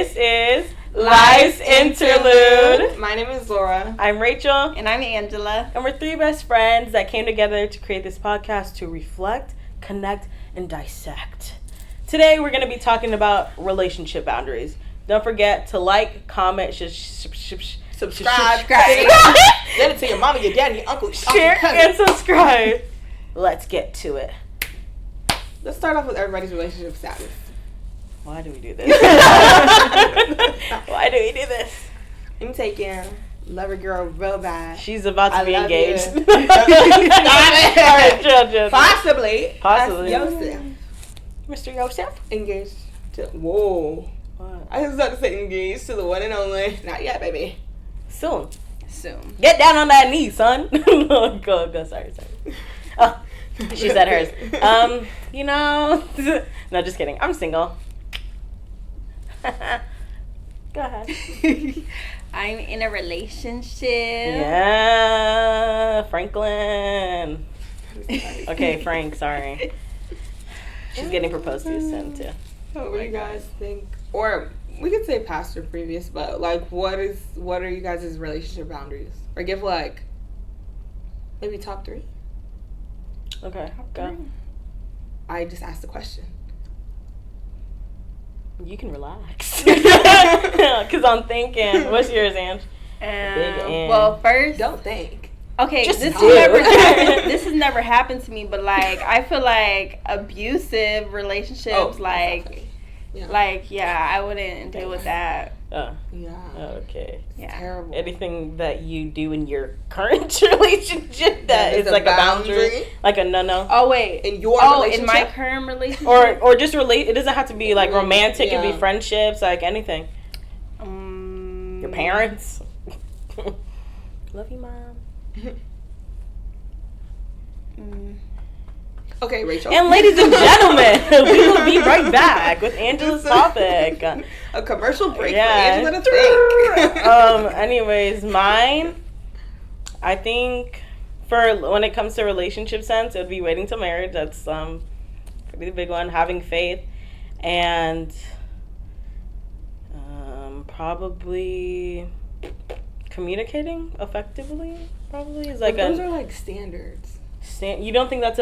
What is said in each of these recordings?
This is Life's Interlude. My name is Laura. I'm Rachel. And I'm Angela. And we're three best friends that came together to create this podcast to reflect, connect, and dissect. Today we're going to be talking about relationship boundaries. Don't forget to like, comment, subscribe. Send it to your mama, your daddy, your uncle, share, and subscribe. Let's get to it. Let's start off with everybody's relationship status. Why do we do this? Why do we do this? I'm taking love a girl real bad. She's about to be engaged. Stop it. All right, chill. Possibly. Yosef. Mr. Yosef? Engaged to... Whoa. What? I was about to say engaged to the one and only. Not yet, baby. Soon. Get down on that knee, son. Go. Sorry. Oh, she said hers. No, just kidding. I'm single. Go ahead. I'm in a relationship. Yeah, Franklin. Okay, Frank, sorry. She's getting proposed to soon, too. What do you guys think? Or we could say past or previous, but like what are you guys' relationship boundaries? Or give like maybe top 3. Okay, go. I just asked the question. You can relax. Because I'm thinking. What's yours, Ange? Well, first... Don't think. Okay, just this has never happened to me, but like I feel like abusive relationships, I wouldn't deal with that. Oh. Yeah. Okay. It's terrible. Anything that you do in your current relationship that is like a boundary? Like a no-no? Oh, wait. In your relationship? In my current relationship? Or just relate. It doesn't have to be like romantic. It can be friendships, like anything. Your parents. Love you, Mom. Okay, Rachel. And ladies and gentlemen, we will be right back with Angela's topic. A commercial break for Yeah. Angela to think. Anyways, mine, I think for when it comes to relationship sense, it would be waiting till marriage. That's pretty big one. Having faith, and probably communicating effectively. Probably is like those are like standards. You don't think that's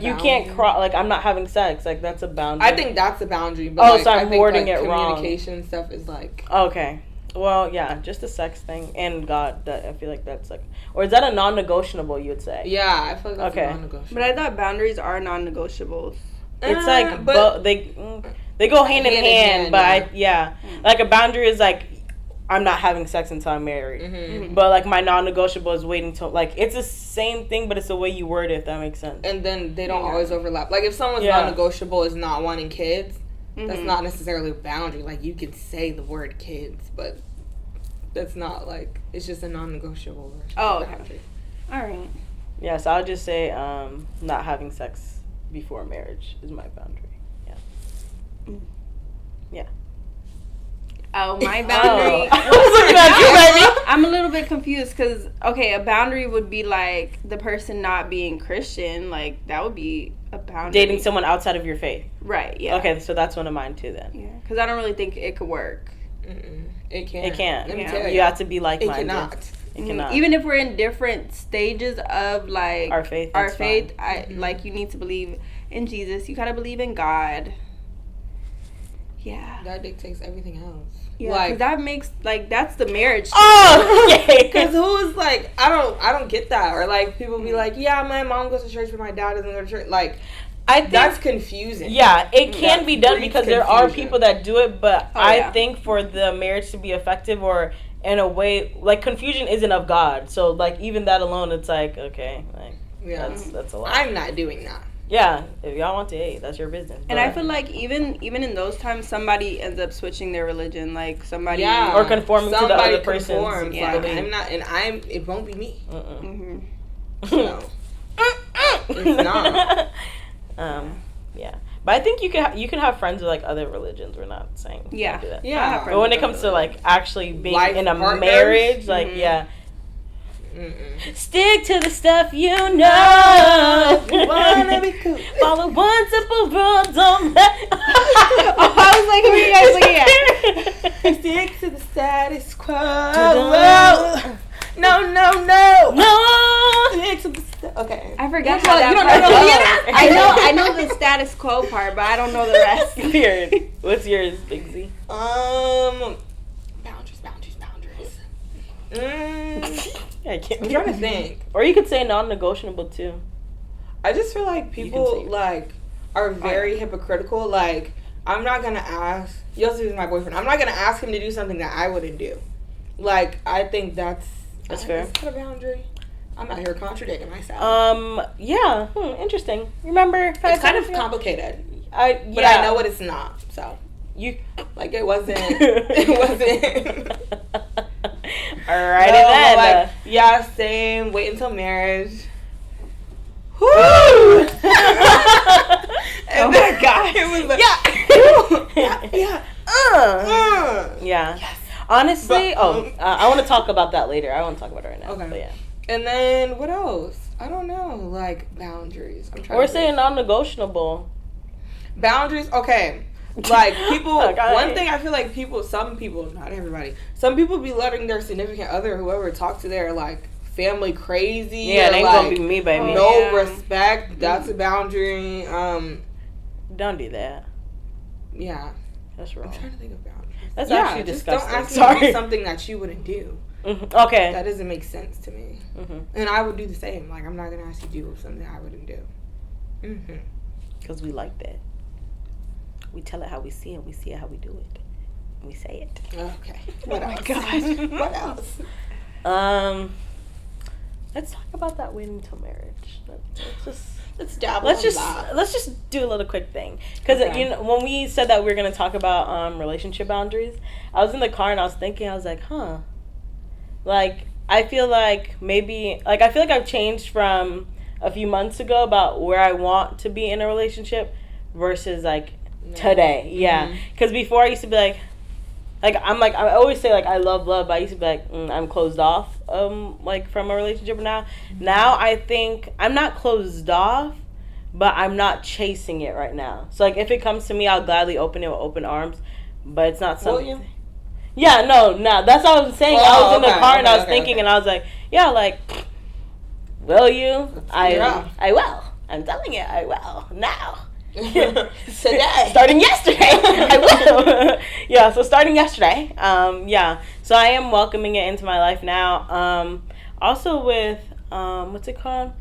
you can't cross, I'm not having sex, that's a boundary. I think that's a boundary, but so I'm wording it wrong. Communication stuff is like... Okay. Well, yeah, just the sex thing and God, I feel like that's or is that a non-negotiable, you would say? Yeah, I feel like that's a non-negotiable. But I thought boundaries are non-negotiables. It's they go hand in hand, but like a boundary is I'm not having sex until I'm married. Mm-hmm. But, my non-negotiable is waiting till, it's the same thing, but it's the way you word it, if that makes sense. And then they don't always overlap. Like, if someone's non-negotiable is not wanting kids, that's not necessarily a boundary. Like, you can say the word kids, but that's not, it's just a non-negotiable boundary. All right. Yeah, so I'll just say not having sex before marriage is my boundary. Yeah. Yeah. Oh, my boundary. I'm a little bit confused because, a boundary would be the person not being Christian. That would be a boundary. Dating someone outside of your faith. Right, yeah. Okay, so that's one of mine too then. Yeah, because I don't really think it could work. It can't. It can't. Let me tell you have to be like-minded. It cannot. It cannot. Even if we're in different stages of our faith. You need to believe in Jesus. You gotta believe in God. Yeah. That dictates everything else. Yeah, because that makes that's the marriage. Oh, yeah. Because who's I don't get that. Or people be like, yeah, my mom goes to church, but my dad doesn't go to church. I think that's confusing. Yeah, it can be done because there are people that do it, but I think for the marriage to be effective or in a way, confusion isn't of God. So even that alone, it's okay, that's a lot. I'm not doing that. Yeah, if y'all want to, hey, that's your business. And I feel even in those times, somebody ends up switching their religion, somebody or conforming to the other person's. I'm not, and it won't be me. So it's not. Yeah, but I think you can have friends with other religions. We're not saying do that. Yeah. But when it comes to actually being in a marriage, Stick to the stuff you know. Wanna be cool. Follow one simple rule, don't I was like, who are you guys looking at? Stick to the status quo. No. Stick to the okay. I forgot how that part. I know the status quo part, but I don't know the rest. Weird. What's yours, Big Z? Boundaries. I can't. I'm trying to think. Or you could say non-negotiable too. I just feel like people like are very hypocritical. Like, I'm not gonna ask. Yosef is my boyfriend. I'm not gonna ask him to do something that I wouldn't do. Like, I think that's fair. Is that a boundary? I'm out here contradicting myself. Yeah. Interesting. Remember? It's kind of complicated. But I know what it's not. So like it wasn't. Alrighty then. Like, yeah, same. Wait until marriage. Woo! Oh my god! It was like, yeah. Yeah. Yes. Honestly, I want to talk about that later. I want to talk about it right now. Okay. But yeah. And then what else? I don't know. Like boundaries. I'm trying. We're saying non-negotiable. Boundaries. Okay. Like people. Okay. One thing I feel like some people, not everybody. Some people be letting their significant other, whoever, talk to their like family crazy. Yeah, it ain't like, gonna be me, baby. No respect. That's a boundary. Don't do that. Yeah. That's wrong. I'm trying to think of boundaries. That's actually just disgusting. Don't ask me Sorry. to do something that you wouldn't do. Mm-hmm. Okay. That doesn't make sense to me. Mm-hmm. And I would do the same. Like, I'm not gonna ask you to do something I wouldn't do. Because we like that. We tell it how we see it. We see it how we do it. We say it. Okay. What else? God. What else? Let's talk about that waiting till marriage. Let's dabble. Let's just do a little quick thing, because you know, when we said that we were gonna talk about relationship boundaries, I was in the car and I was thinking, I was like, like I feel like maybe like I feel like I've changed from a few months ago about where I want to be in a relationship versus like today. Yeah, because before I used to be like I always say like I love, but I used to be like I'm closed off like from a relationship now. Now I think I'm not closed off, but I'm not chasing it right now. So like if it comes to me, I'll gladly open it with open arms, but it's not something. Will you? Yeah, no, that's what I was saying. I was in the car and I was thinking and I was like, yeah, like, will you? I will. I'm telling you, I will now. Today. Starting yesterday. I will. Yeah, so starting yesterday. Yeah. So I am welcoming it into my life now. Also with what's it called?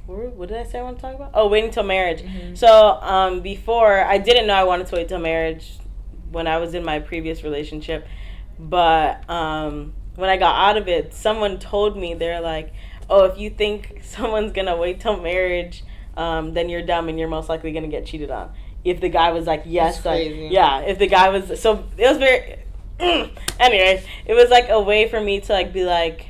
What did I say I want to talk about? Oh, waiting till marriage. So before I didn't know I wanted to wait till marriage when I was in my previous relationship, but when I got out of it, someone told me, they're like, oh, if you think someone's gonna wait till marriage, then you're dumb and you're most likely gonna get cheated on. If the guy was like, yes, like, yeah, if the guy was, so it was very, anyways, it was like a way for me to like be like,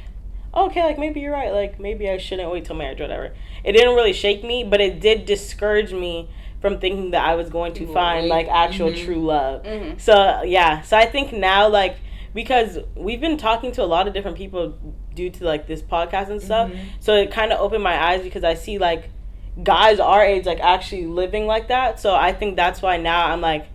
okay, like maybe you're right, like maybe I shouldn't wait till marriage or whatever. It didn't really shake me, but it did discourage me from thinking that I was going to find like actual true love. So yeah, so I think now, like, because we've been talking to a lot of different people due to like this podcast and stuff, so it kind of opened my eyes because I see like guys our age like actually living like that. So I think that's why now I'm like,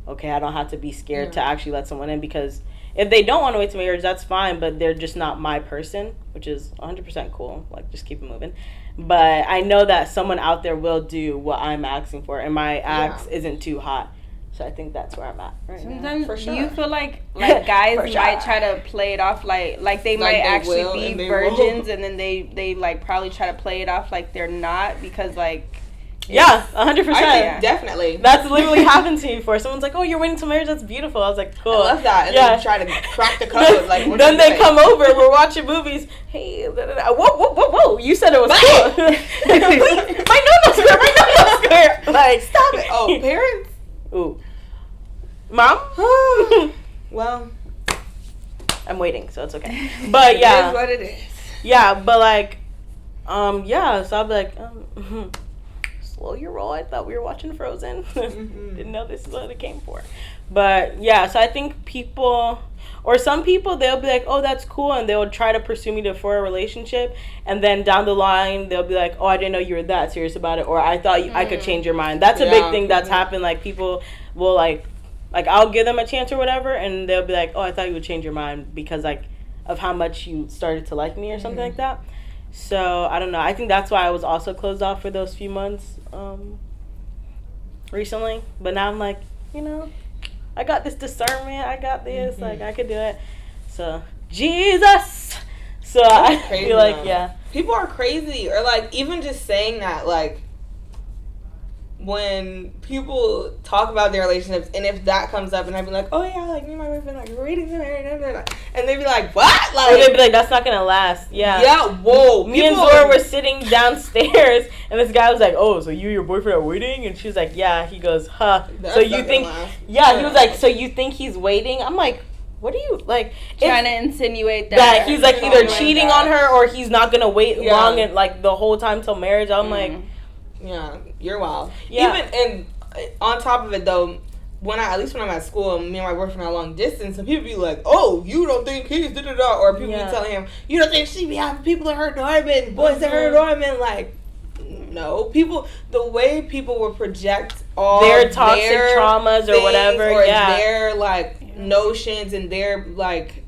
okay, I don't have to be scared to actually let someone in, because if they don't want to wait to marriage, that's fine, but they're just not my person, which is 100% cool. Like, just keep it moving. But I know that someone out there will do what I'm asking for, and my axe isn't too hot. So I think that's where I'm at right Sometimes now. do you feel like guys might try to play it off like they might actually be virgins, and then they like probably try to play it off like they're not, because like yeah, 100%. Definitely. That's literally happened to me before. Someone's like, oh, you're waiting till marriage, that's beautiful. I was like, cool. I love that. And then try to crack the code. Like, then they come over, we're watching movies. Hey, whoa. You said it was cool. My no-no square. Like, stop it. Oh, parents? Ooh. Mom? Well, I'm waiting, so it's okay. But yeah. It is what it is. Yeah, but like, yeah, so I'll be like, slow your roll. I thought we were watching Frozen. Didn't know this is what it came for. But yeah, so I think people, Or some people, they'll be like, oh, that's cool, and they'll try to pursue me for a relationship, and then down the line, they'll be like, oh, I didn't know you were that serious about it, or I thought I could change your mind. That's a big thing that's happened. Like, people will, like, I'll give them a chance or whatever, and they'll be like, oh, I thought you would change your mind because, like, of how much you started to like me or something like that. So, I don't know. I think that's why I was also closed off for those few months recently. But now I'm like, you know, I got this discernment. I got this. Like, I could do it. So, Jesus! So, I feel like, People are crazy. Or, like, even just saying that, like, when people talk about their relationships, and if that comes up, and I'd be like, oh yeah, like me and my boyfriend, like, we're waiting to marry, and they'd be like, what? Like, or they'd be like, that's not gonna last. Yeah, whoa. Me and Zora were sitting downstairs, and this guy was like, oh, so you and your boyfriend are waiting? And she was like, yeah. He goes, huh. That's so you think, he was like, so you think he's waiting? I'm like, what are you, like, trying to insinuate that he's like either cheating on her, or he's not gonna wait long and like the whole time till marriage. I'm like, yeah, you're wild. Yeah. Even, and on top of it though, at least when I'm at school, me and my boyfriend are long distance, and people be like, oh, you don't think he's da-da-da, or people be telling him, you don't think she be having people that hurt Norman, boys that hurt Norman, like, no. People, the way people will project all their toxic traumas or whatever, or their, like, notions and their, like,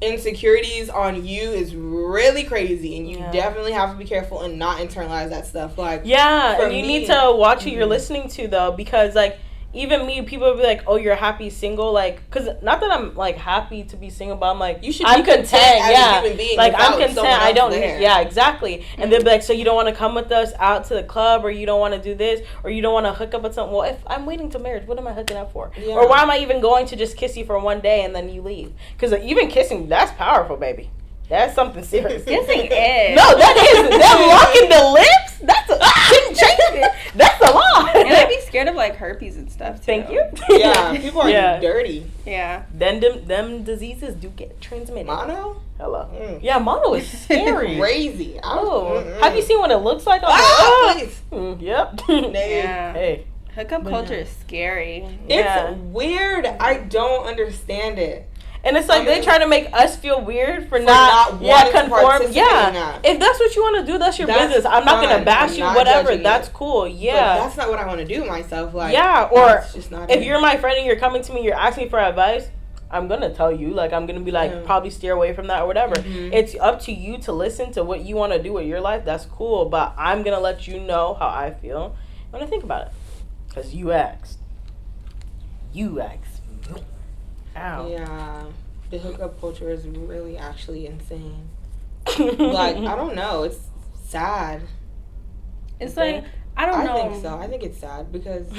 insecurities on you is really crazy, and you definitely have to be careful and not internalize that stuff. Like, and you need to watch who you're listening to, though, because, like, even me, people will be like, oh, you're happy single, like, because not that I'm, like, happy to be single, but I'm like, I'm content, as a human being, like, I'm content, I don't need, exactly, and they'll be like, so you don't want to come with us out to the club, or you don't want to do this, or you don't want to hook up with something. Well, if I'm waiting to marriage, what am I hooking up for? Or why am I even going to just kiss you for one day and then you leave? Because even kissing, that's powerful, baby. That's something serious. Kissing is. No, that locking the lips, that's couldn't change it. That's a lot. And I'd be scared of, like, herpes and stuff, too. Thank you. Yeah, people are dirty. Yeah. Then them diseases do get transmitted. Mono? Hello. Yeah, mono is scary. Crazy. Have you seen what it looks like? Please. Yep. Yeah. Hey. Hookup culture is scary. It's weird. I don't understand it. And it's like they try to make us feel weird for not conform. Yeah, if that's what you want to do, that's your business. I'm not gonna bash you. Whatever, that's cool. Yeah, but that's not what I want to do myself. Like, or if you're my friend and you're coming to me, you're asking me for advice. I'm gonna tell you. Like, I'm gonna be like, probably steer away from that or whatever. It's up to you to listen to what you want to do with your life. That's cool, but I'm gonna let you know how I feel when I think about it, because you asked. Ow. Yeah, the hookup culture is really actually insane. Like, I don't know, it's sad. It's like, I don't know. I think so. I think it's sad because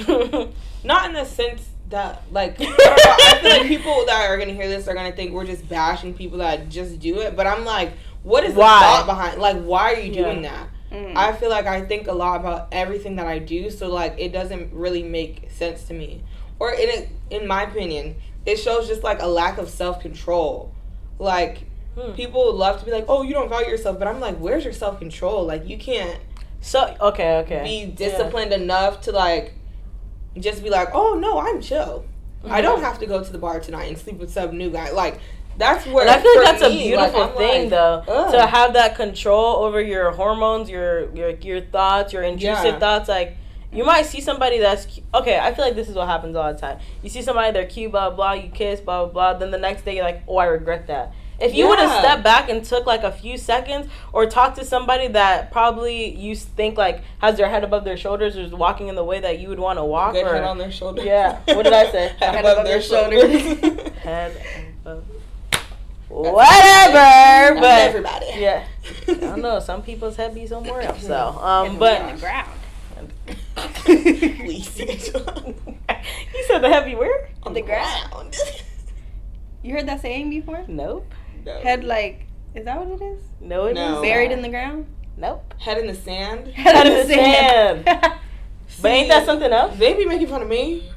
not in the sense that, like, I don't know, I feel like people that are gonna hear this are gonna think we're just bashing people that just do it. But I'm like, what is the thought behind? Like, why are you doing that? I feel like I think a lot about everything that I do, so like it doesn't really make sense to me. Or in my opinion, it shows just like a lack of self-control. Like, people love to be like, oh, you don't value yourself, but I'm like, where's your self-control? Like, you can't be disciplined enough to like just be like, oh no, I'm chill. I don't have to go to the bar tonight and sleep with some new guy. Like, that's where, and I feel like that's a beautiful thing, though, to have that control over your hormones, your thoughts, your intrusive thoughts. Like, you might see somebody that's okay. I feel like this is what happens all the time. You see somebody, they're cute, blah blah, you kiss, blah blah blah. Then the next day you're like, oh, I regret that. If you would have stepped back and took like a few seconds, or talked to somebody that probably you think like has their head above their shoulders, or is walking in the way that you would want to walk, good head on their shoulders. Yeah. What did I say? Head above their shoulders. Head above. Whatever, but everybody. Yeah. I don't know. Some people's head be somewhere else. So, but on the ground. Please. You said the heavy where? On the ground. You heard that saying before? Nope. No. Head like, is that what it is? No, it is buried in the ground? Nope. Head in the sand. Head in the sand. But ain't that something else? They be making fun of me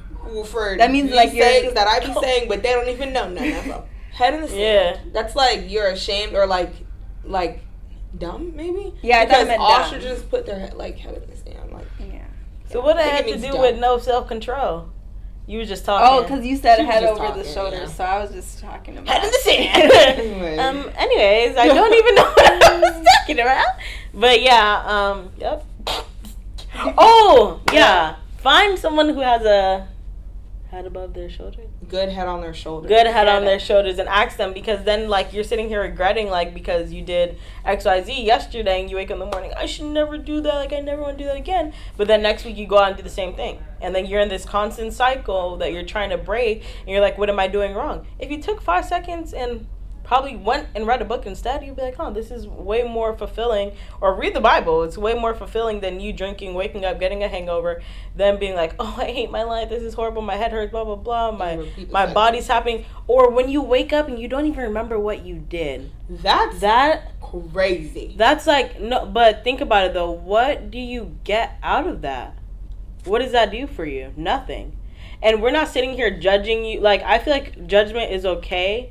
for that means like things that I be saying, but they don't even know none of them. Head in the sand. Yeah. That's like you're ashamed or like dumb maybe. Yeah, because I ostriches put their head in the sand. Like, so what does that have to do with no self-control? You were just talking. Oh, because you said head over the shoulders, so I was just talking about head in the sand. Anyways, I don't even know what I was talking about. But yeah, yep. Oh, yeah. Find someone who has a head above their shoulders. Good head on their shoulders. Good head on their shoulders, and ask them, because then like you're sitting here regretting like because you did XYZ yesterday and you wake up in the morning, I should never do that, like I never want to do that again. But then next week you go out and do the same thing. And then you're in this constant cycle that you're trying to break, and you're like, what am I doing wrong? If you took 5 seconds and probably went and read a book instead, you'd be like, this is way more fulfilling. Or read the Bible. It's way more fulfilling than you drinking, waking up, getting a hangover, then being like, I hate my life, this is horrible, my head hurts, blah, blah, blah, my body's happening. Or when you wake up and you don't even remember what you did. That's crazy. That's like, no, but think about it though. What do you get out of that? What does that do for you? Nothing. And we're not sitting here judging you. Like, I feel like judgment is okay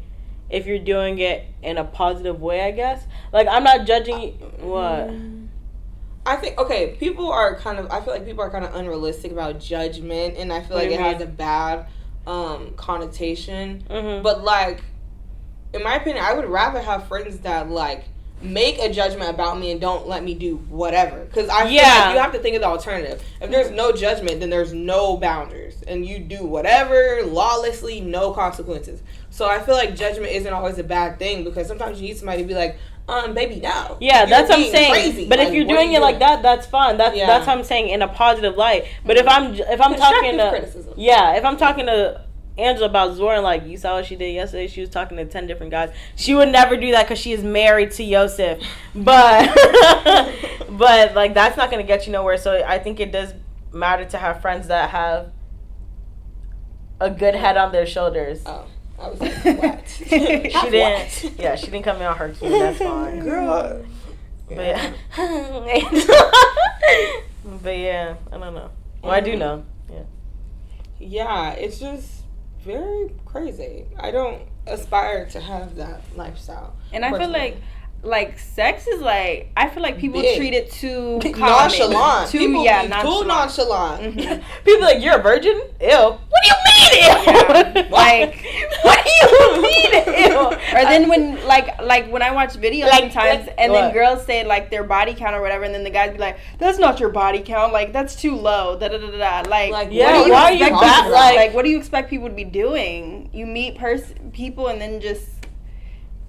if you're doing it in a positive way, I guess. Like, I'm not judging you. What? I think, okay, I feel like people are kind of unrealistic about judgment, and I feel like it has a bad connotation. Mm-hmm. But, like, in my opinion, I would rather have friends that, like, make a judgment about me and don't let me do whatever. Because I feel like you have to think of the alternative. If there's no judgment, then there's no boundaries. And you do whatever, lawlessly, no consequences. So I feel like judgment isn't always a bad thing, because sometimes you need somebody to be like, baby, no. Yeah, that's what I'm saying. Crazy. But like, if you're doing it like that, that's fine. That's what I'm saying, in a positive light. But if I'm talking to criticism. Yeah, if I'm talking to Angela about Zoran, like, you saw what she did yesterday, she was talking to 10 different guys, she would never do that because she is married to Yosef. But but like, that's not going to get you nowhere. So I think it does matter to have friends that have a good head on their shoulders. I was like, what? She didn't. Yeah, she didn't come in on her team. That's fine, girl. But but yeah, I don't know. Well, I do know. Yeah. Yeah, it's just very crazy. I don't aspire to have that lifestyle. And I feel like sex is like, I feel like people treat it too nonchalant. Too nonchalant. Mm-hmm. People like, you're a virgin? Ew. What do you mean ew? Yeah. Like, what do you mean ew? Or then when when I watch videos sometimes and then girls say like their body count or whatever, and then the guys be like, that's not your body count, like that's too low, da da da da. Like yeah, why are you that? Like, what do you expect people to be doing? You meet people and then just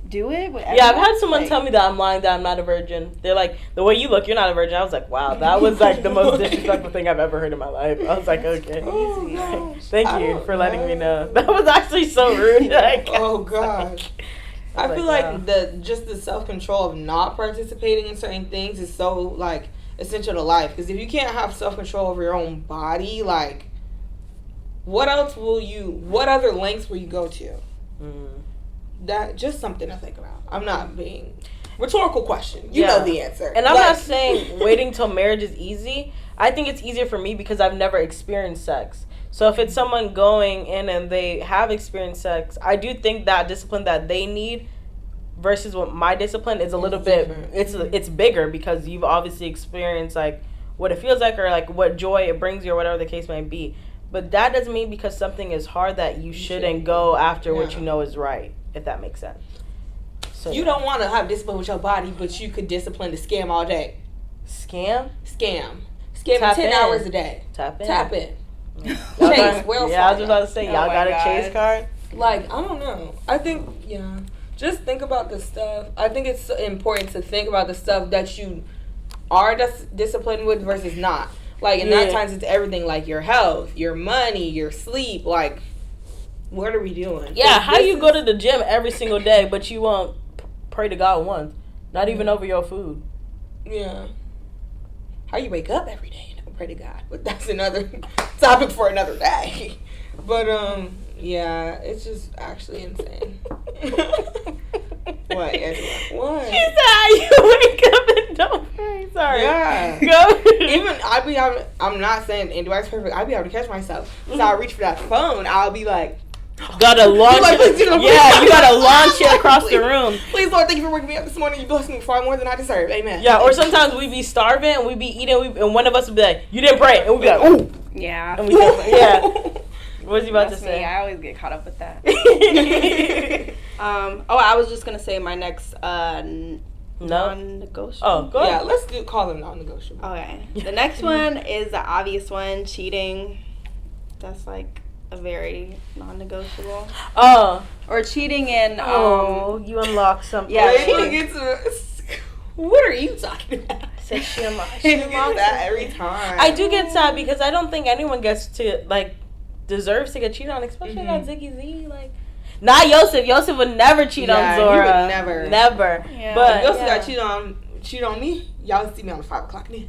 do it? Yeah, I've had someone tell me that I'm lying, that I'm not a virgin. They're like, the way you look, you're not a virgin. I was like, wow, that was like the most disrespectful thing I've ever heard in my life. I was like, okay. Oh, thank you for letting me know. That was actually so rude. Oh, God. I feel like the self-control of not participating in certain things is so, like, essential to life. Because if you can't have self-control over your own body, like, what other lengths will you go to? Mm. That just something to think about. I'm not being rhetorical question. You know the answer. And I'm not saying waiting till marriage is easy. I think it's easier for me because I've never experienced sex. So if it's someone going in and they have experienced sex, I do think that discipline that they need versus what my discipline is a little bit it's bigger, because you've obviously experienced like what it feels like, or like what joy it brings you, or whatever the case may be. But that doesn't mean because something is hard that you shouldn't go after what you know is right. If that makes sense. So you don't want to have discipline with your body, but you could discipline to scam all day. Scam 10 hours a day. Tap in. Chase, I was just about to say, y'all got a Chase card? Like, I don't know. I think, just think about the stuff. I think it's important to think about the stuff that you are disciplined with versus not. Like, in 9 times it's everything, like your health, your money, your sleep, like, what are we doing? Yeah, how you go to the gym every single day, but you won't pray to God once? Not even over your food. Yeah. How you wake up every day and don't pray to God? But that's another topic for another day. But, yeah, it's just actually insane. What, Angela? What? She said how you wake up and don't pray. Sorry. Yeah. Go. Even, I'm not saying Andy's perfect. I'll be able to catch myself. So I'll reach for that phone. I'll be like, gotta launch it. Yeah, you gotta launch it across the room. Please, Lord, thank you for waking me up this morning. You blessed me far more than I deserve. Amen. Yeah, or sometimes we be starving and we be eating, and one of us would be like, you didn't pray. And we'd be like, ooh. Yeah. And we yeah. What was you about to say? Me. I always get caught up with that. I was just gonna say my next non-negotiable. Oh, go ahead. Yeah, let's call them non-negotiable. Okay. The next one is the obvious one: cheating. That's like a very non-negotiable. Oh. Or cheating in. You unlock something. Yeah. What are you talking about? I said she unlocks. She unlocks that every time. I do get sad because I don't think anyone gets to deserves to get cheated on, especially not Ziggy Z. Not Yosef. Yosef would never cheat on Zora. He would never. Yeah. But if Yosef got cheat on me, y'all would see me on the 5 o'clock news.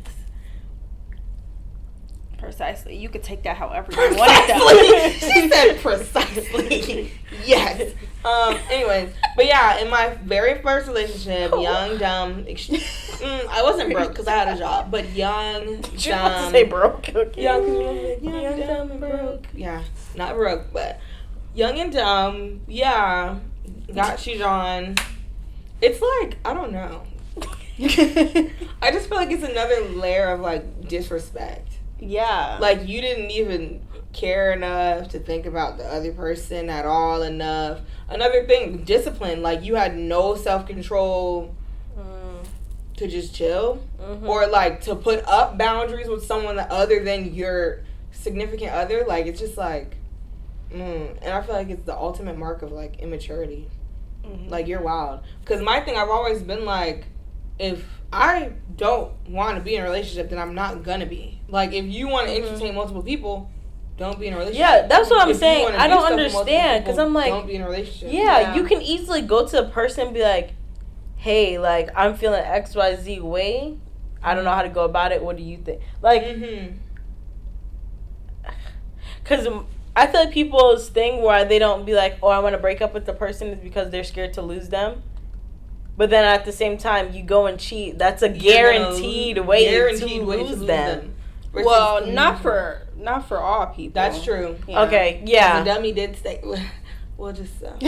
Precisely. You could take that however you want it. She said precisely. Yes. Anyways, but yeah, in my very first relationship, young, dumb. I wasn't broke because I had a job, but young, dumb. You have to say broke. Okay. Young, dumb, and broke. Yeah, not broke, but young and dumb. Yeah, got cheated on. It's like, I don't know. I just feel like it's another layer of disrespect. Yeah. You didn't even care enough to think about the other person at all enough. Another thing, discipline. You had no self-control to just chill. Mm-hmm. Or, to put up boundaries with someone other than your significant other. It's just and I feel like it's the ultimate mark of, immaturity. Mm-hmm. You're wild. Because my thing, I've always been if I don't want to be in a relationship, then I'm not gonna be. If you want to entertain multiple people, don't be in a relationship. Yeah, that's what I'm saying. I don't understand because I'm don't be in a relationship. Yeah, you can easily go to a person and be like, hey, I'm feeling XYZ way. I don't know how to go about it. What do you think? Because I feel like people's thing where they don't be like, oh, I want to break up with the person is because they're scared to lose them. But then at the same time, you go and cheat. That's a guaranteed way to lose them. Well, not for all people. That's true. Yeah. Okay, yeah. The dummy did stay. We'll just but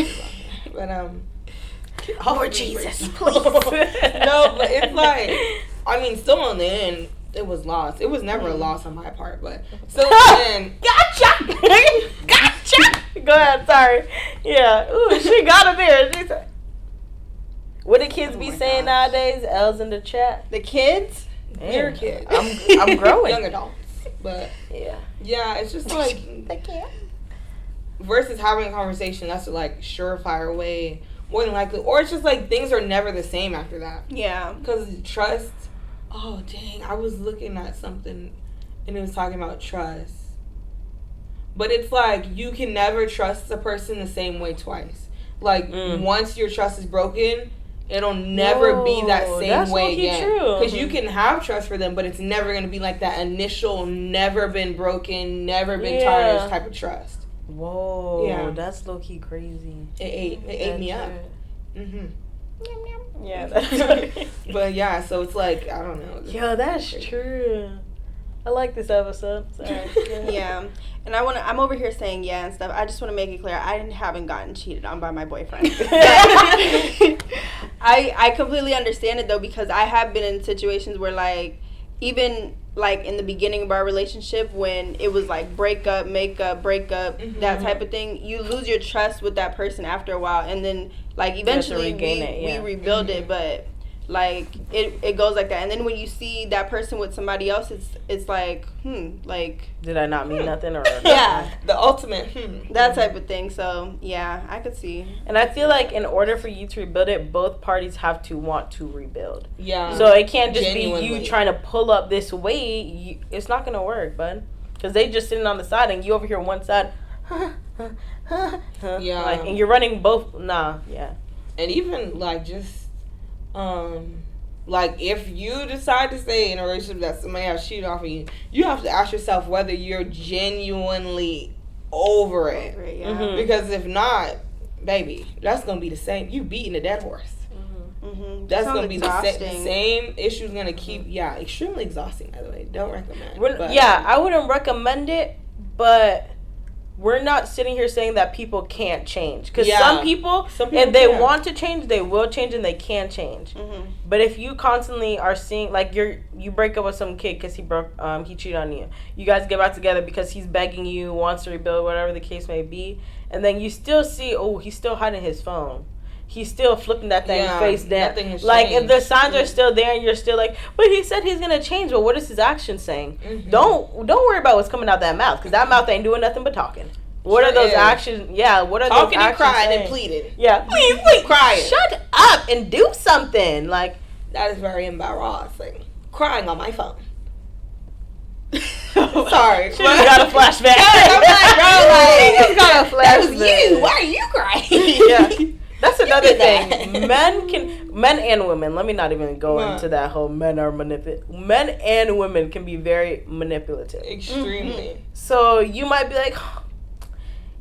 oh Jesus, please. No, but it's still in the end, it was lost. It was never a loss on my part, but still in the end. Gotcha. Go ahead. Sorry. Yeah. Ooh, she got it there. She said. What do kids be saying nowadays? L's in the chat. The kids? You're a kid. I'm growing. Young adults. But yeah, it's just they can't. Versus having a conversation, that's a surefire way, more than likely. Or it's just things are never the same after that. Yeah. Because trust. Oh dang! I was looking at something, and it was talking about trust. But it's you can never trust a person the same way twice. Once your trust is broken, it'll never be that same way again. Because you can have trust for them, but it's never going to be that initial, never been broken, never been tarnished type of trust. Whoa. Yeah. That's low-key crazy. It ate me up. Mm-hmm. Yeah, that's right. But yeah, so it's I don't know. Yo, that's true. I like this episode. Sorry. Yeah. And I'm over here saying yeah and stuff. I just want to make it clear I haven't gotten cheated on by my boyfriend. I completely understand it though, because I have been in situations where even in the beginning of our relationship when it was break up, make up, break up, that type of thing, you lose your trust with that person after a while, and then eventually we rebuild it, but it goes like that. And then when you see that person with somebody else, it's did I not mean nothing? Or yeah, the ultimate that type of thing. So yeah, I could see. And I feel in order for you to rebuild it, both parties have to want to rebuild. Yeah. So it can't just be you trying to pull up this weight. It's not gonna work, bud. Because they just sitting on the side and you over here one side. Yeah. And you're running both. Nah. Yeah. And even just. If you decide to stay in a relationship that somebody has cheated off of you, you have to ask yourself whether you're genuinely over it. Yeah. Mm-hmm. Because if not, baby, that's gonna be the same. You beating a dead horse. Mm-hmm. Mm-hmm. That's gonna be the same issue's gonna keep. Yeah, extremely exhausting. By the way, don't recommend. I wouldn't recommend it, but we're not sitting here saying that people can't change. Because some people, if they want to change, they will change and they can change. Mm-hmm. But if you constantly are seeing, like, you break up with some kid because he cheated on you. You guys get back together because he's begging you, wants to rebuild, whatever the case may be. And then you still see, he's still hiding his phone. He's still flipping that thing face down. Like, if the signs are still there and you're still like, but he said he's going to change. Well, what is his action saying? Mm-hmm. Don't worry about what's coming out that mouth, because that mouth ain't doing nothing but talking. What are those actions? Yeah, what are talking those actions and crying and pleading. Yeah, please, crying. Shut up and do something. Like, that is very embarrassing. Crying on my phone. Sorry. She just got a flashback. I'm like, bro, like, just got a flashback. That was you. Why are you crying? Yeah. That's another thing. Men and women, let me not even go into that whole men and women can be very manipulative. Extremely. Mm-hmm. So you might be like,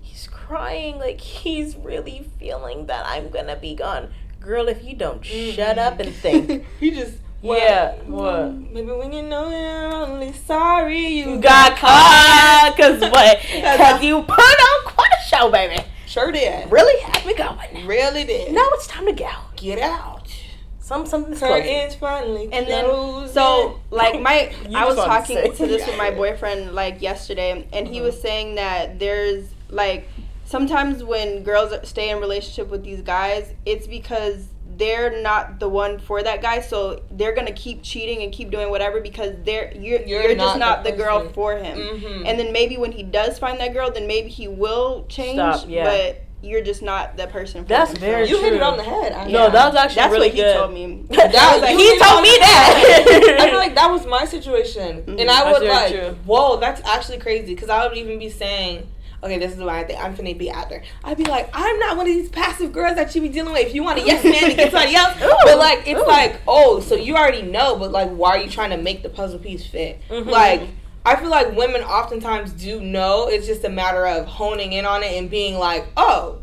he's crying, like he's really feeling that I'm gonna be gone. Girl, if you don't shut up and think. You just what? Maybe when you know you're only sorry you got caught. Cause what? Cause you put on quite a show, baby. Sure did. Really had me going. Really did. Now it's time to go. Get out. Something's curtains finally and then so like I was talking to this with my boyfriend like yesterday, and he was saying that there's like sometimes when girls stay in relationship with these guys, it's because they're not the one for that guy, so they're gonna keep cheating and keep doing whatever because you're just not the girl for him. Mm-hmm. And then maybe when he does find that girl, then maybe he will change. But you're just not that person. That's very true. You hit it on the head. No, that was actually really good. He told me. He told me that. I feel like that was my situation, and I would like, whoa, that's actually crazy. Because I would even be saying, okay, this is what I think. I'm finna be out there. I'd be like, I'm not one of these passive girls that you be dealing with. If you want a yes man to get somebody else. But, like, it's like, so you already know. But, like, why are you trying to make the puzzle piece fit? Mm-hmm. Like, I feel like women oftentimes do know. It's just a matter of honing in on it and being like,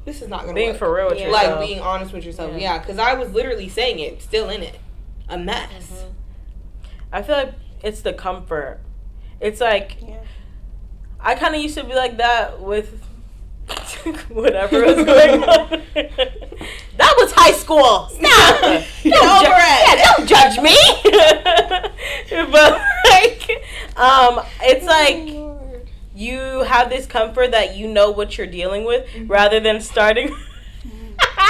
this is not going to work. Being for real with yourself. Like, being honest with yourself. Yeah, because I was literally saying it. Still in it. A mess. Mm-hmm. I feel like it's the comfort. It's like... Yeah. I kind of used to be like that with whatever was going on. That was high school. Stop. Don't judge me. But like, it's like you have this comfort that you know what you're dealing with, rather than starting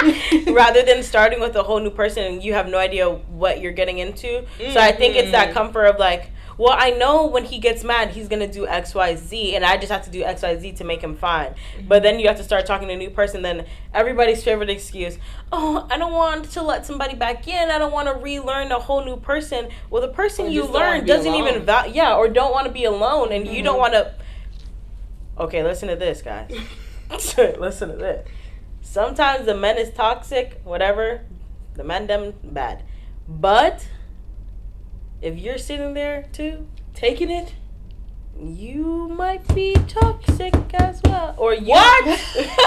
with a whole new person and you have no idea what you're getting into. So I think it's that comfort of like, well, I know when he gets mad, he's going to do X, Y, Z, and I just have to do X, Y, Z to make him fine. But then you have to start talking to a new person, then everybody's favorite excuse, I don't want to let somebody back in, I don't want to relearn a whole new person. Well, the person you learn doesn't even, or don't want to be alone, and you don't want to, okay, listen to this, guys. Listen to this. Sometimes the men is toxic, whatever, the men them bad. But... if you're sitting there too, taking it, you might be toxic as well. Or you what?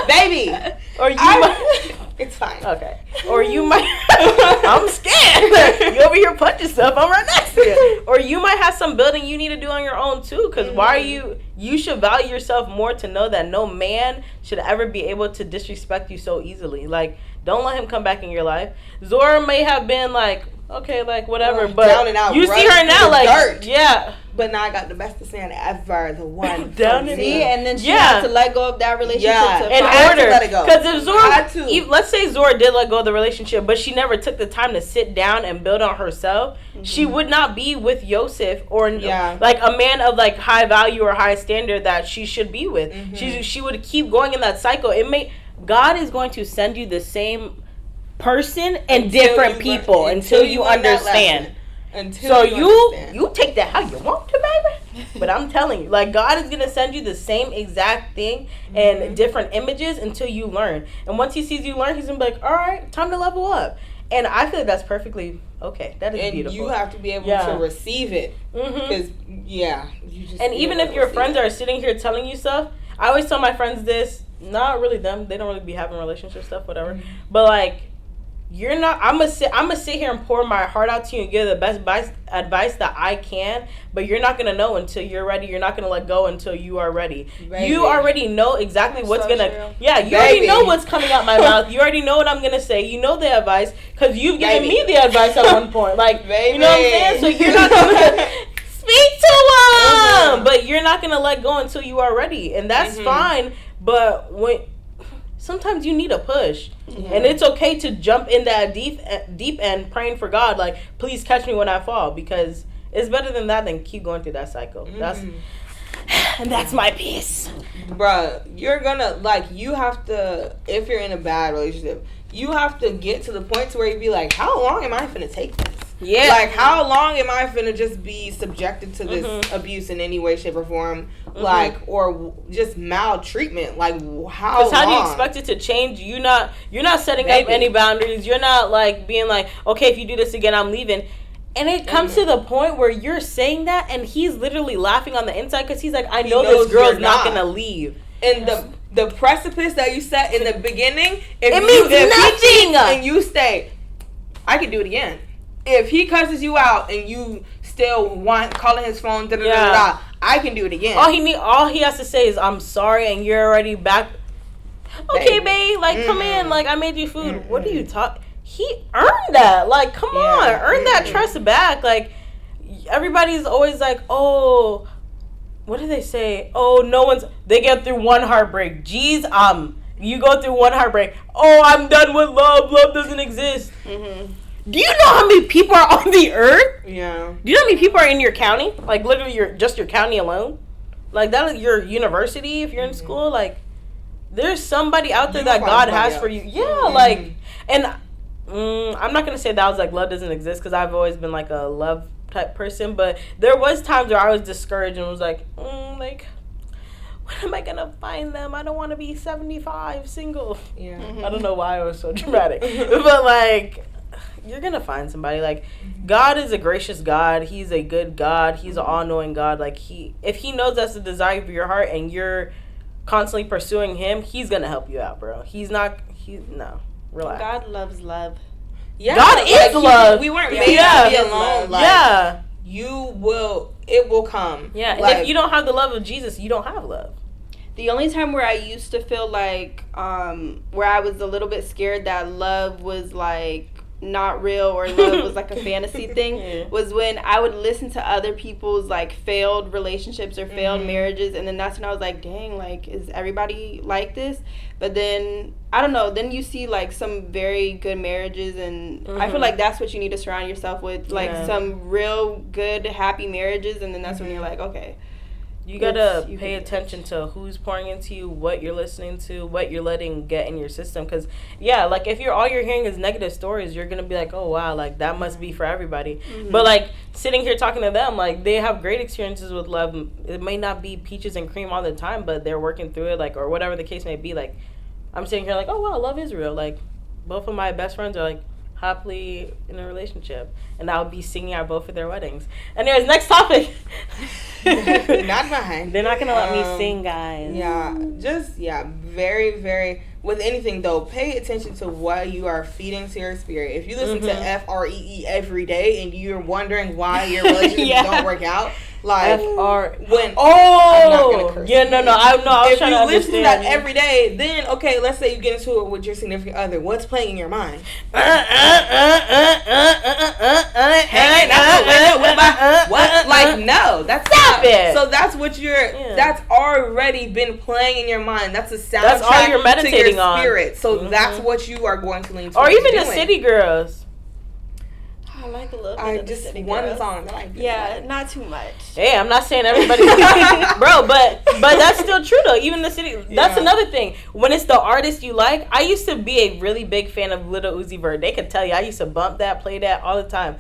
Baby. Or you might it's fine. Okay. Or you might I'm scared. You over here punching stuff, I'm right next to you. Or you might have some building you need to do on your own too. Because why are you should value yourself more to know that no man should ever be able to disrespect you so easily. Like, don't let him come back in your life. Zora may have been like, okay, like whatever, but down and out, you see her now, like dirt. Yeah. But now I got the best of Santa ever, the one down and and then she has to let go of that relationship. In order, let it go. Because if Zora, let's say Zora did let go of the relationship, but she never took the time to sit down and build on herself, she would not be with Yosef or like a man of like high value or high standard that she should be with. She would keep going in that cycle. God is going to send you the same person and different people until you understand. So you take that how you want to, baby. But I'm telling you, like, God is gonna send you the same exact thing and different images until you learn. And once he sees you learn, he's gonna be like, all right, time to level up. And I feel like that's perfectly okay. That is beautiful. And you have to be able to receive it. Because you just. And even if your friends are sitting here telling you stuff, I always tell my friends this. Not really them. They don't really be having relationship stuff, whatever. But like, you're not. I'm gonna sit here and pour my heart out to you and give the best advice that I can. But you're not gonna know until you're ready. You're not gonna let go until you are ready. Baby. You already know exactly what's gonna. True. Yeah, you already know what's coming out my mouth. You already know what I'm gonna say. You know the advice because you've given me the advice at one point. Like, you know what I'm saying? So you're not gonna speak to him, but you're not gonna let go until you are ready, and that's fine. But sometimes you need a push, and it's okay to jump in that deep end, praying for God, like, please catch me when I fall, because it's better than that than keep going through that cycle. That's my piece, bruh. You're gonna you have to, if you're in a bad relationship, you have to get to the point to where you be like, how long am I finna take this? Yeah. Like, how long am I finna just be subjected to this abuse in any way, shape, or form? Like, or just maltreatment? Like, how? Because how do you expect it to change? You're not setting up any boundaries. You're not like being like, okay, if you do this again, I'm leaving. And it comes to the point where you're saying that, and he's literally laughing on the inside because he's like, I know this girl's not gonna leave. And the precipice that you set in the beginning, it means nothing. And you stay, I can do it again. If he cusses you out and you still want calling his phone, I can do it again. All he has to say is, I'm sorry, and you're already back. Okay, babe, like, come in, like, I made you food. What are you talking? He earned that. Like, come on, earn that trust back. Like, everybody's always like, oh, what do they say? Oh, they get through one heartbreak. Jeez, you go through one heartbreak. Oh, I'm done with love. Love doesn't exist. Do you know how many people are on the earth? Yeah. Do you know how many people are in your county? Like, literally, your county alone? Like, that is your university if you're in school. Like, there's somebody out there that God has for you. Yeah, like, and I'm not going to say that I was like, love doesn't exist, because I've always been, like, a love type person. But there was times where I was discouraged and was like, like, when am I going to find them? I don't want to be 75 single. Yeah. I don't know why I was so dramatic. But, like, you're gonna find somebody. Like, God is a gracious God. He's a good God. He's an all-knowing God. Like, if he knows that's the desire of your heart and you're constantly pursuing him, he's gonna help you out, bro. No, relax. God loves love. Yeah, God is love. We weren't made to be alone. Like, it will come. Yeah, and if you don't have the love of Jesus, you don't have love. The only time where I used to feel like, where I was a little bit scared that love was like not real, or love was like a fantasy thing, was when I would listen to other people's like failed relationships or failed marriages, and then that's when I was like, dang, like, is everybody like this? But then I don't know, then you see like some very good marriages, and I feel like that's what you need to surround yourself with, like some real good happy marriages, and then that's when you're like, okay, you gotta pay attention to who's pouring into you, what you're listening to, what you're letting get in your system. Because, like, if all you're hearing is negative stories, you're gonna be like, oh, wow, like, that must be for everybody. But, like, sitting here talking to them, like, they have great experiences with love. It may not be peaches and cream all the time, but they're working through it, like, or whatever the case may be. Like, I'm sitting here like, oh, wow, love is real. Like, both of my best friends are, like, happily in a relationship, and I'll be singing at both of their weddings. Anyways, next topic. Not mine. They're not gonna let me sing, guys. Very, very. With anything though, pay attention to what you are feeding to your spirit. If you listen to FREE every day and you're wondering why your relationships don't work out, like I was trying to understand. If you listen to that every day, then okay, let's say you get into it with your significant other. What's playing in your mind? What? Like, no, that's stop it. So that's what that's already been playing in your mind. That's a soundtrack. That's all you're meditating to your spirit. So that's what you are going to lean towards. Or even the City Girls. I like a little bit of just City one Girls. song that I like. Not too much. Hey, I'm not saying everybody, bro, but that's still true though. Even the City, that's another thing. When it's the artist you like, I used to be a really big fan of Lil Uzi Vert. They could tell you I used to bump that, play that all the time.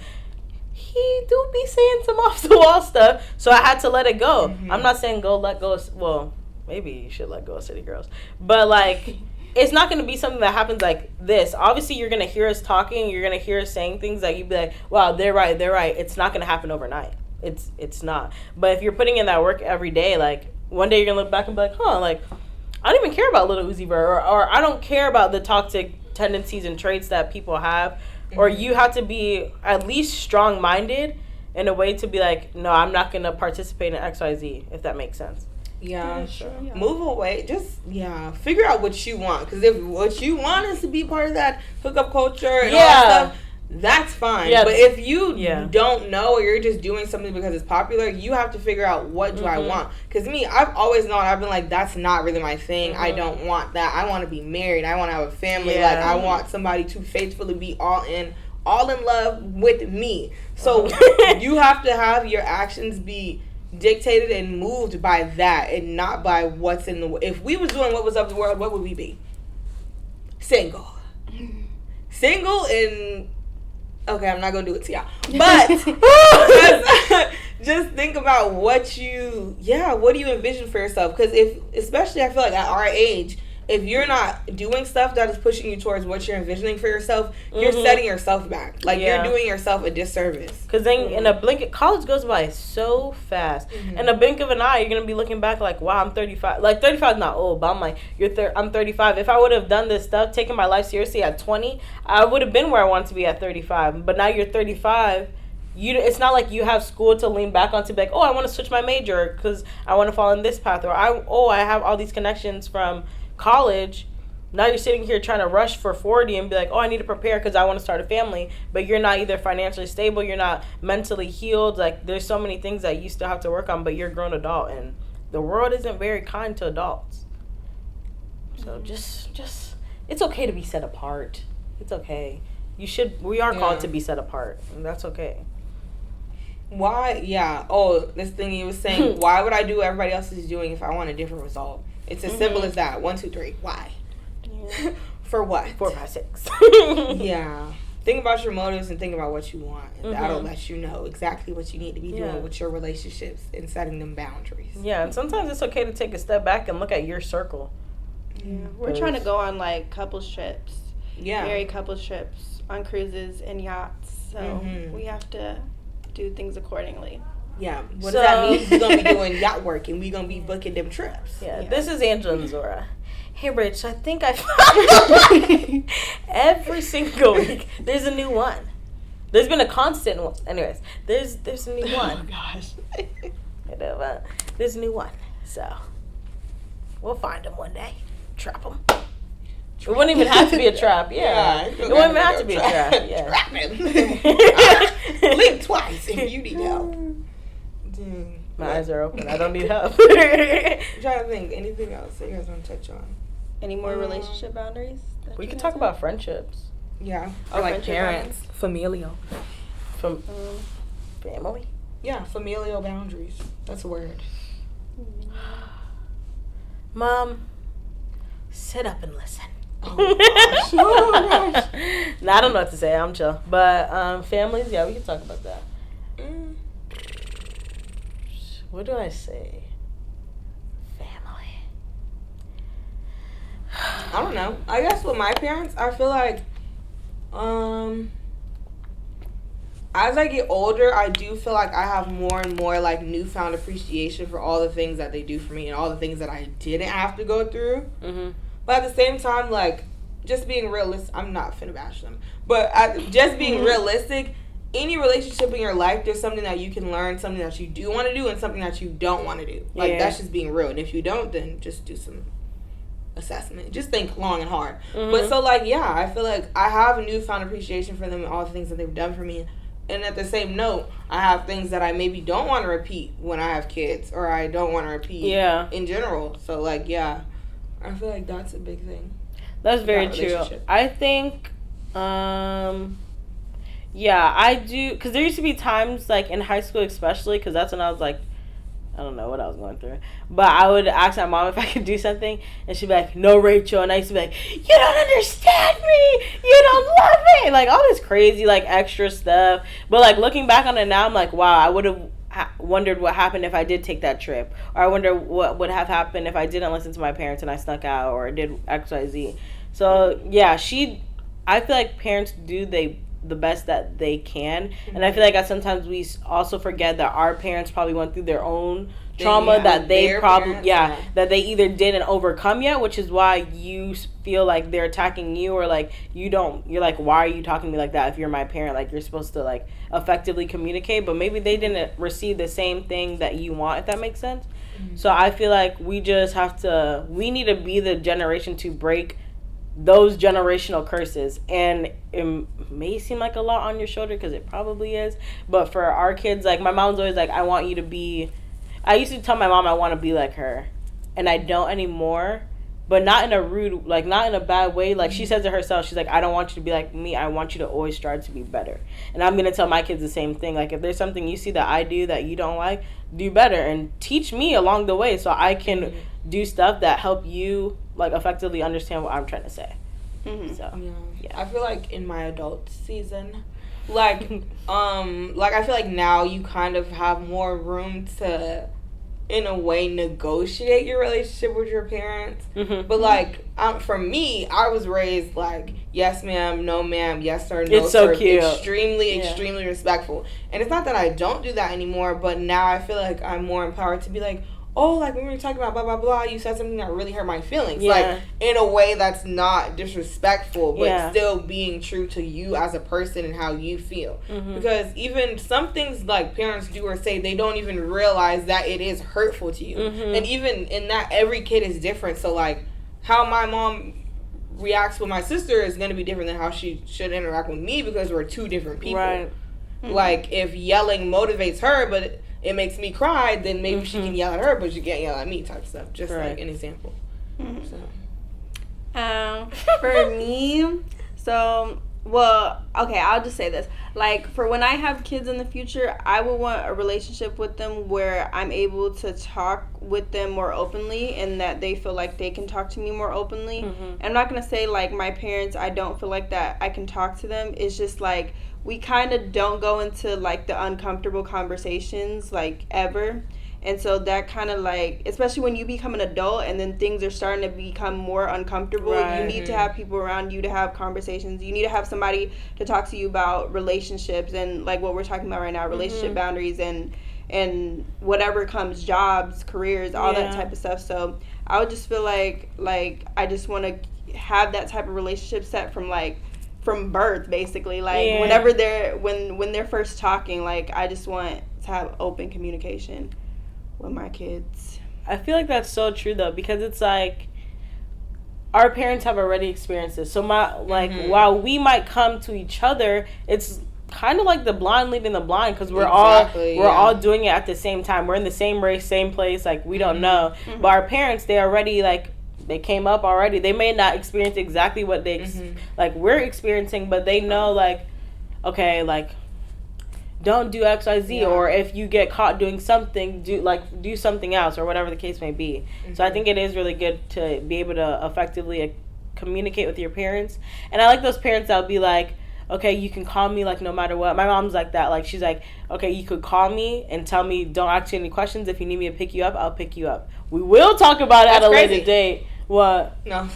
He do be saying some off the wall stuff, so I had to let it go. I'm not saying let go. Well, maybe you should let go of City Girls, but like. It's not going to be something that happens like this. Obviously, you're going to hear us talking. You're going to hear us saying things that you'd be like, wow, they're right. It's not going to happen overnight. It's not. But if you're putting in that work every day, like, one day you're going to look back and be like, like, I don't even care about Lil Uzi Vert, or I don't care about the toxic tendencies and traits that people have, or you have to be at least strong-minded in a way to be like, no, I'm not going to participate in XYZ, if that makes sense. Yeah, sure. Yeah. Move away. Just, figure out what you want. Because if what you want is to be part of that hookup culture and all that stuff, that's fine. Yeah, but if you don't know, or you're just doing something because it's popular, you have to figure out, what do I want? Because me, I've always known, I've been like, that's not really my thing. I don't want that. I want to be married. I want to have a family. Like, I want somebody to faithfully be all in love with me. So you have to have your actions be dictated and moved by that, and not by what's in the world. If we was doing what was of the world, what would we be? Single and okay, I'm not gonna do it to y'all, but just think about what do you envision for yourself? Because especially I feel like at our age, if you're not doing stuff that is pushing you towards what you're envisioning for yourself, you're setting yourself back. Like, you're doing yourself a disservice. Because then in a blink, college goes by so fast. In a blink of an eye, you're going to be looking back like, wow, I'm 35. Like, 35 is not old, but I'm like, I'm 35. If I would have done this stuff, taken my life seriously at 20, I would have been where I wanted to be at 35. But now you're 35. It's not like you have school to lean back on to be like, oh, I want to switch my major because I want to fall in this path. Or, I have all these connections from college. Now you're sitting here trying to rush for 40 and be like, oh, I need to prepare because I want to start a family, but you're not either financially stable, you're not mentally healed. Like, there's so many things that you still have to work on, but you're a grown adult, and the world isn't very kind to adults. So just it's okay to be set apart. It's okay. We are called to be set apart, and that's okay. Why? This thing you was saying, why would I do what everybody else is doing if I want a different result? It's as simple as that. 1, 2, 3. Why? Yeah. For what? 4, 5, 6. Think about your motives and think about what you want. And that'll let you know exactly what you need to be doing with your relationships and setting them boundaries. Yeah, and sometimes it's okay to take a step back and look at your circle. Yeah. We're trying to go on, like, couples trips. Yeah. Married couples trips on cruises and yachts. So we have to do things accordingly. Yeah, what does that mean? We're going to be doing yacht work, and we're going to be booking them trips. Yeah, this is Angela and Zora. Hey, Rich, I think I found every single week there's a new one. There's been a constant one. Anyways, there's a new one. Oh, gosh. There's a new one. So, we'll find them one day. Trap them. It wouldn't even have to be a trap, it wouldn't even have to be a trap, Trap him. Blink twice if you need help. My eyes are open. I don't need help. I'm trying to think. Anything else that you guys want to touch on? Any more relationship boundaries? We could talk about friendships. Yeah. Or like parents. Familial. Family. Yeah, familial boundaries. That's a word. Mom, sit up and listen. Oh, gosh. Oh, gosh. I don't know what to say. I'm chill. But families, we can talk about that. What do I say? Family. I don't know. I guess with my parents, I feel like, as I get older, I do feel like I have more and more, like, newfound appreciation for all the things that they do for me and all the things that I didn't have to go through. But at the same time, like, just being realistic, I'm not finna bash them, but just being realistic, any relationship in your life, there's something that you can learn, something that you do want to do, and something that you don't want to do. Like, that's just being real. And if you don't, then just do some assessment. Just think long and hard. But so, like, I feel like I have a newfound appreciation for them and all the things that they've done for me. And at the same note, I have things that I maybe don't want to repeat when I have kids, or I don't want to repeat in general. So, like, I feel like that's a big thing. That's very true. I think, I do, because there used to be times, like, in high school especially, because that's when I was, like, I don't know what I was going through, but I would ask my mom if I could do something, and she'd be like, no, Rachel, and I used to be like, you don't understand me, you don't love me, like, all this crazy, like, extra stuff, but, like, looking back on it now, I'm like, wow, I would have wondered what happened if I did take that trip, or I wonder what would have happened if I didn't listen to my parents and I snuck out, or did XYZ. So I feel like parents do the best that they can, and I feel like sometimes we also forget that our parents probably went through their own trauma that they probably that they either didn't overcome yet, which is why you feel like they're attacking you, or like you're like, why are you talking to me like that if you're my parent? Like, you're supposed to like effectively communicate, but maybe they didn't receive the same thing that you want, if that makes sense. So I feel like we need to be the generation to break those generational curses. And it may seem like a lot on your shoulder, because it probably is, but for our kids, like, my mom's always like, I used to tell my mom I want to be like her, and I don't anymore, but not in a rude, like, not in a bad way. Like, she says it herself, she's like, I don't want you to be like me, I want you to always strive to be better. And I'm going to tell my kids the same thing. Like, if there's something you see that I do that you don't like, do better and teach me along the way, so I can do stuff that help you, like, effectively understand what I'm trying to say. So yeah. I feel like in my adult season, like I feel like now you kind of have more room to, in a way, negotiate your relationship with your parents. But like, for me, I was raised like, yes ma'am, no ma'am, yes sir, no it's so sir. Cute. Extremely respectful. And it's not that I don't do that anymore, but now I feel like I'm more empowered to be like, oh, like, when we were talking about blah, blah, blah, you said something that really hurt my feelings. Like, in a way that's not disrespectful, but still being true to you as a person and how you feel. Because even some things, like, parents do or say, they don't even realize that it is hurtful to you. And even in that, every kid is different. So, like, how my mom reacts with my sister is going to be different than how she should interact with me, because we're two different people. Right. Like, if yelling motivates her, but it makes me cry, then maybe she can yell at her, but she can't yell at me, type stuff. Just like an example. For me, okay, I'll just say this. Like, for when I have kids in the future, I would want a relationship with them where I'm able to talk with them more openly, and that they feel like they can talk to me more openly. I'm not going to say, like, my parents, I don't feel like that I can talk to them. It's just, like, we kind of don't go into, like, the uncomfortable conversations, like, ever. And so that kind of, like, especially when you become an adult and then things are starting to become more uncomfortable, you need to have people around you to have conversations. You need to have somebody to talk to you about relationships and, like, what we're talking about right now, relationship boundaries and whatever comes, jobs, careers, all that type of stuff. So I would just feel like I just want to have that type of relationship set from birth, basically. Like, whenever when they're first talking, like, I just want to have open communication with my kids. I feel like that's so true, though, because it's like our parents have already experienced this. So while we might come to each other, it's kind of like the blind leading the blind, because we're all doing it at the same time. We're in the same race, same place. Like, we don't know, but our parents, they already, like, they came up already. They may not experience exactly what they like we're experiencing, but they know, like, okay, like, don't do XYZ, or if you get caught doing something, do something else, or whatever the case may be. So I think it is really good to be able to effectively communicate with your parents. And I like those parents that'll be like, okay, you can call me, like, no matter what. My mom's like that. Like, she's like, okay, you could call me and tell me, don't ask you any questions. If you need me to pick you up, I'll pick you up. We will talk about it at a later date. What? No.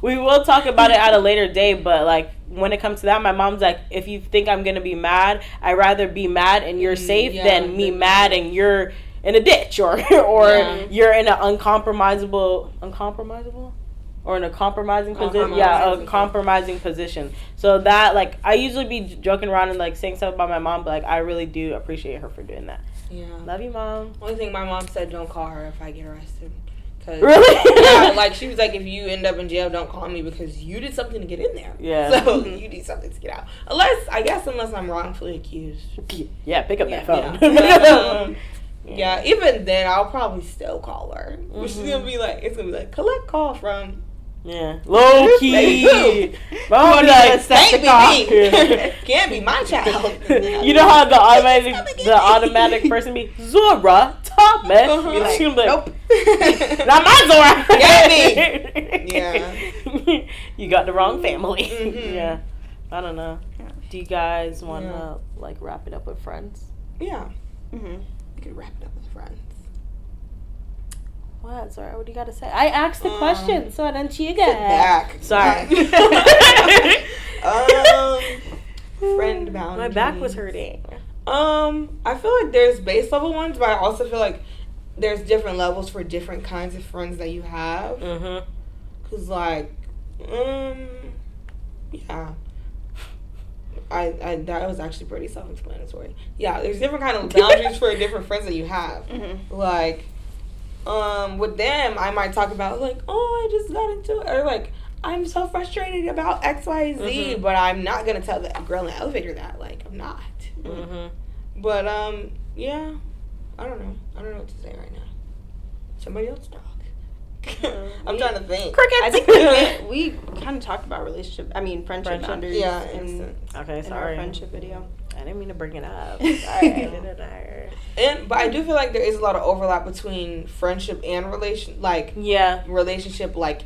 We will talk about it at a later date, but, like, when it comes to that, my mom's like, if you think I'm gonna be mad, I'd rather be mad and you're safe than me mad and you're in a ditch, or you're in an uncompromising position. A compromising position. So that, like, I usually be joking around and, like, saying stuff about my mom, but, like, I really do appreciate her for doing that. Love you, Mom. Only thing my mom said, don't call her if I get arrested. Really? Yeah, like, she was like, if you end up in jail, don't call me, because you did something to get in there. Yeah. So you did something to get out. Unless I'm wrongfully accused. Yeah, pick up that phone. Yeah, even then, I'll probably still call her. But she's gonna be like, collect call from. Yeah, low key. Mom be like, can't be me. Can't be my child. You know how the automatic person be Zora Thomas. She'll be like, nope. Not my Zora. Can't be. Yeah. You got the wrong family. Yeah. I don't know. Do you guys want to, like, wrap it up with friends? Yeah. We could wrap it up with friends. What? Sorry, what do you got to say? I asked the question, so don't you get back. Sorry. Friend boundaries. My back was hurting. I feel like there's base level ones, but I also feel like there's different levels for different kinds of friends that you have. Mm-hmm. Cause like, yeah. I that was actually pretty self-explanatory. Yeah, there's different kind of boundaries for different friends that you have. Mm-hmm. Like, with them, I might talk about like, oh, I just got into it, or like, I'm so frustrated about X, Y, Z, but I'm not gonna tell that girl in the elevator that. Like, I'm not. But yeah, I don't know what to say right now. Somebody else talk. I'm trying to think. I think we kind of talked about friendship boundaries. Yeah. Okay, in sorry. our friendship video. I didn't mean to bring it up. Sorry. But I do feel like there is a lot of overlap between friendship and relationship, like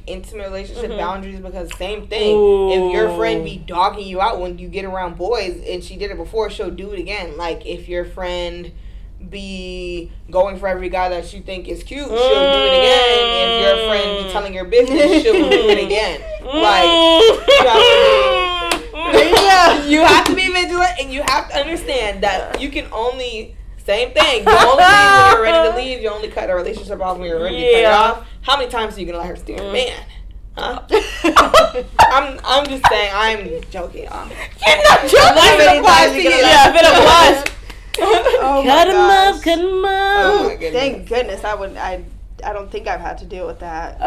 intimate relationship boundaries, because same thing. Ooh. If your friend be dogging you out when you get around boys, and she did it before, she'll do it again. Like, if your friend be going for every guy that you think is cute, she'll do it again. If your friend be telling your business, she'll do it again. Like, you have to be vigilant, and you have to understand that you can only, same thing, you only leave when you're ready to leave. You only cut a relationship off when you're ready to cut it off. How many times are you gonna let her steal your man? Huh? I'm just saying, I'm joking. You're not joking. Yeah, bit of blast. Oh cut him up. Oh my goodness. Thank goodness I don't think I've had to deal with that.